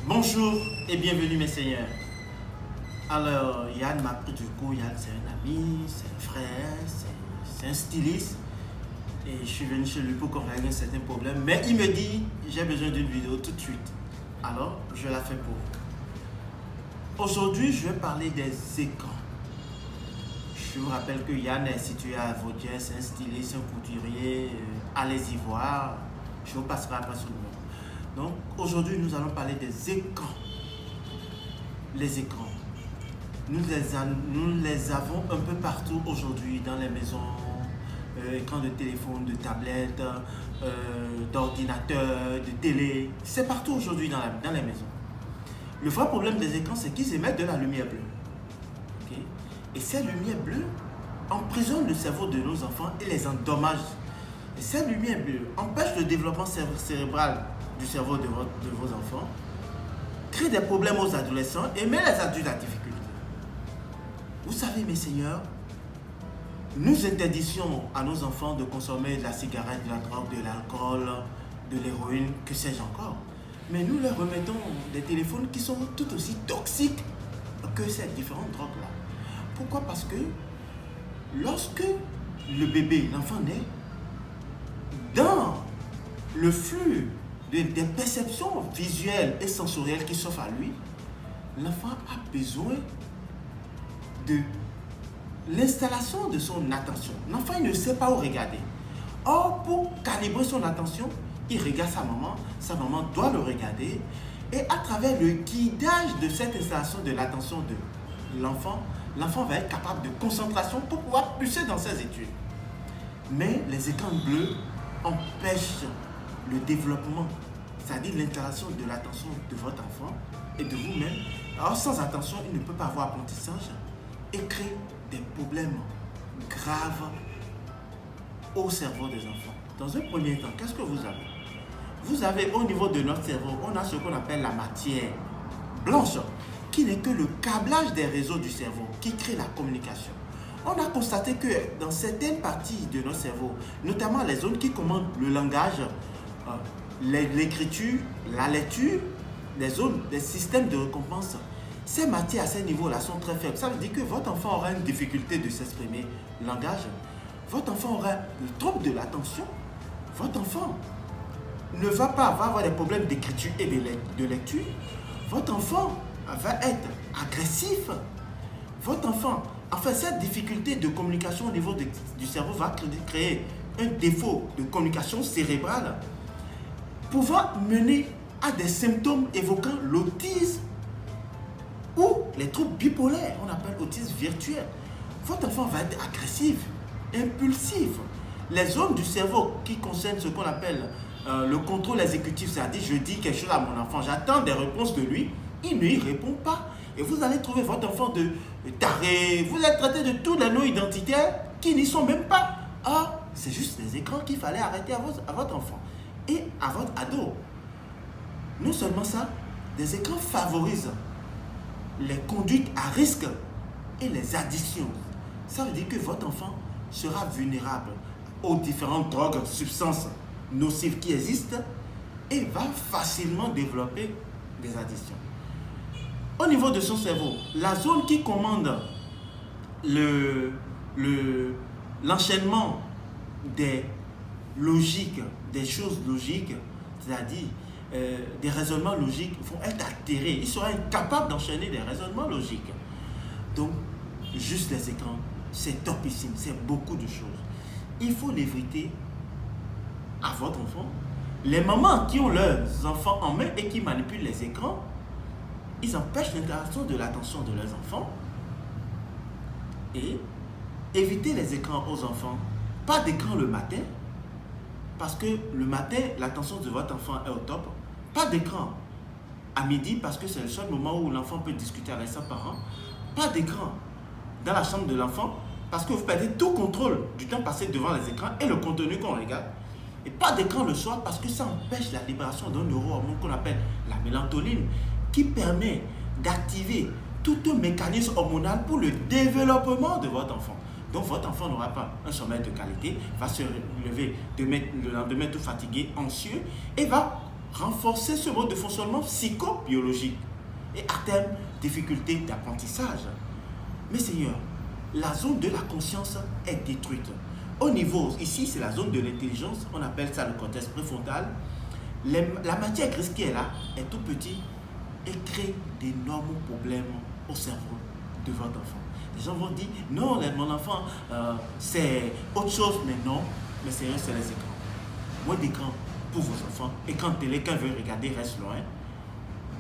Bonjour et bienvenue mes seigneurs. Alors Yann m'a pris du coup, Yann c'est un ami, c'est un frère, c'est un styliste. Et je suis venu chez lui pour qu'on règle un certain problème. Mais il me dit, j'ai besoin d'une vidéo tout de suite. Alors je la fais pour vous. Aujourd'hui je vais parler des écrans. Je vous rappelle que Yann est situé à Vaudier, c'est un styliste, un couturier. Allez-y voir, je vous passerai après sur le nom. Donc aujourd'hui nous allons parler des écrans. Les écrans, nous les avons un peu partout aujourd'hui dans les maisons, écrans de téléphone, de tablette, d'ordinateur, de télé. C'est partout aujourd'hui dans les maisons. Le vrai problème des écrans, c'est qu'ils émettent de la lumière bleue. Okay? Et cette lumière bleue emprisonne le cerveau de nos enfants et les endommage. Et cette lumière bleue empêche le développement cérébral du cerveau de vos enfants, crée des problèmes aux adolescents et met les adultes à difficulté. Vous savez, mes seigneurs, nous interdisions à nos enfants de consommer de la cigarette, de la drogue, de l'alcool, de l'héroïne, que sais-je encore. Mais nous leur remettons des téléphones qui sont tout aussi toxiques que ces différentes drogues-là. Pourquoi? Parce que lorsque le bébé, l'enfant naît, dans le flux des perceptions visuelles et sensorielles qui s'offrent à lui, l'enfant a besoin de l'installation de son attention. L'enfant il ne sait pas où regarder. Or, pour calibrer son attention, il regarde sa maman doit le regarder, et à travers le guidage de cette installation de l'attention de l'enfant, l'enfant va être capable de concentration pour pouvoir pousser dans ses études. Mais les écrans bleus empêchent le développement, c'est-à-dire l'interaction de l'attention de votre enfant et de vous-même. Alors sans attention, il ne peut pas avoir apprentissage et crée des problèmes graves au cerveau des enfants. Dans un premier temps, qu'est-ce que vous avez? Vous avez au niveau de notre cerveau, on a ce qu'on appelle la matière blanche, qui n'est que le câblage des réseaux du cerveau qui crée la communication. On a constaté que dans certaines parties de notre cerveau, notamment les zones qui commandent le langage, l'écriture, la lecture, les zones, les systèmes de récompense, ces matières à ces niveaux-là sont très faibles. Ça veut dire que votre enfant aura une difficulté de s'exprimer, langage. Votre enfant aura le trouble de l'attention. Votre enfant ne va pas avoir des problèmes d'écriture et de lecture. Votre enfant va être agressif. Votre enfant, enfin, cette difficulté de communication au niveau du cerveau va créer un défaut de communication cérébrale, pouvant mener à des symptômes évoquant l'autisme ou les troubles bipolaires, on appelle autisme virtuel. Votre enfant va être agressif, impulsif. Les zones du cerveau qui concernent ce qu'on appelle le contrôle exécutif, c'est-à-dire je dis quelque chose à mon enfant, j'attends des réponses de lui, il ne y répond pas. Et vous allez trouver votre enfant de taré, vous allez traiter de tous les noms identitaires qui n'y sont même pas. Or, c'est juste les écrans qu'il fallait arrêter à votre enfant et à votre ado. Non seulement ça, les écrans favorisent les conduites à risque et les addictions. Ça veut dire que votre enfant sera vulnérable aux différentes drogues, substances nocives qui existent et va facilement développer des addictions. Au niveau de son cerveau, la zone qui commande l'enchaînement des logiques, des choses logiques, c'est-à-dire des raisonnements logiques, vont être altérés. Ils seront incapables d'enchaîner des raisonnements logiques. Donc, juste les écrans, c'est topissime, c'est beaucoup de choses. Il faut l'éviter à votre enfant. Les mamans qui ont leurs enfants en main et qui manipulent les écrans, ils empêchent l'interaction de l'attention de leurs enfants. Et évitez les écrans aux enfants. Pas d'écran le matin, parce que le matin, l'attention de votre enfant est au top. Pas d'écran à midi, parce que c'est le seul moment où l'enfant peut discuter avec ses parents. Pas d'écran dans la chambre de l'enfant, parce que vous perdez tout contrôle du temps passé devant les écrans et le contenu qu'on regarde. Et pas d'écran le soir, parce que ça empêche la libération d'un neurohormone qu'on appelle la mélatonine, qui permet d'activer tout un mécanisme hormonal pour le développement de votre enfant. Donc votre enfant n'aura pas un sommeil de qualité, va se lever le lendemain tout fatigué, anxieux, et va renforcer ce mode de fonctionnement psychobiologique et à terme, difficulté d'apprentissage. Mais Seigneur, la zone de la conscience est détruite. Au niveau, ici c'est la zone de l'intelligence, on appelle ça le cortex préfrontal. La matière grise qui est là est tout petit et crée d'énormes problèmes au cerveau de votre enfant. Les gens vont dire, non, mon enfant, c'est autre chose, mais non, mais c'est les écrans. Moins d'écran pour vos enfants, écran de télé, quand ils veulent regarder, reste loin.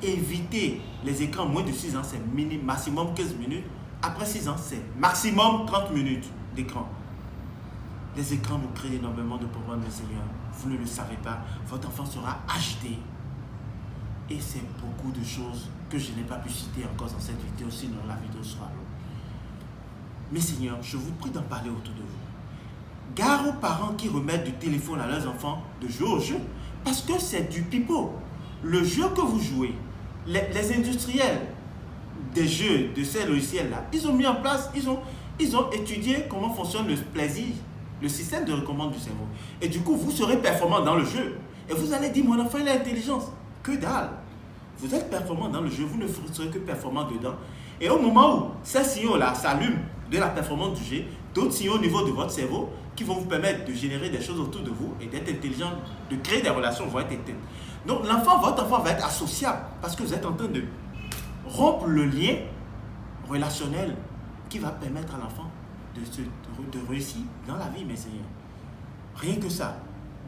Évitez les écrans moins de 6 ans, c'est maximum 15 minutes. Après 6 ans, c'est maximum 30 minutes d'écran. Les écrans nous créent énormément de problèmes, mes seigneurs. Vous ne le savez pas, votre enfant sera agité. Et c'est beaucoup de choses que je n'ai pas pu citer encore dans cette vidéo, sinon la vidéo sera longue. Mes seigneurs, je vous prie d'en parler autour de vous. Gare aux parents qui remettent du téléphone à leurs enfants de jouer au jeu, parce que c'est du pipeau. Le jeu que vous jouez, les industriels des jeux, de ces logiciels-là, ils ont mis en place, ils ont étudié comment fonctionne le plaisir, le système de recommande du cerveau. Et du coup, vous serez performant dans le jeu. Et vous allez dire, mon enfant, il a l'intelligence. Que dalle. Vous êtes performant dans le jeu, vous ne serez que performant dedans. Et au moment où ces signaux-là s'allument de la performance du jeu, d'autres signaux au niveau de votre cerveau qui vont vous permettre de générer des choses autour de vous et d'être intelligent, de créer des relations vont être éteintes. Donc votre enfant va être associable parce que vous êtes en train de rompre le lien relationnel qui va permettre à l'enfant de réussir dans la vie, mes seigneurs. Rien que ça.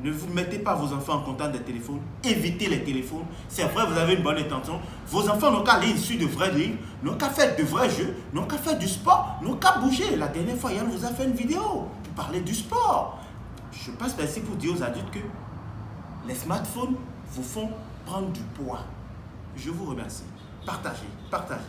Ne vous mettez pas vos enfants en contact des téléphones. Évitez les téléphones. C'est vrai, vous avez une bonne intention. Vos enfants n'ont qu'à lire sur de vrais livres, n'ont qu'à faire de vrais jeux, n'ont qu'à faire du sport, n'ont qu'à bouger. La dernière fois, Yann vous a fait une vidéo pour parler du sport. Je passe par ici pour dire aux adultes que les smartphones vous font prendre du poids. Je vous remercie. Partagez, partagez.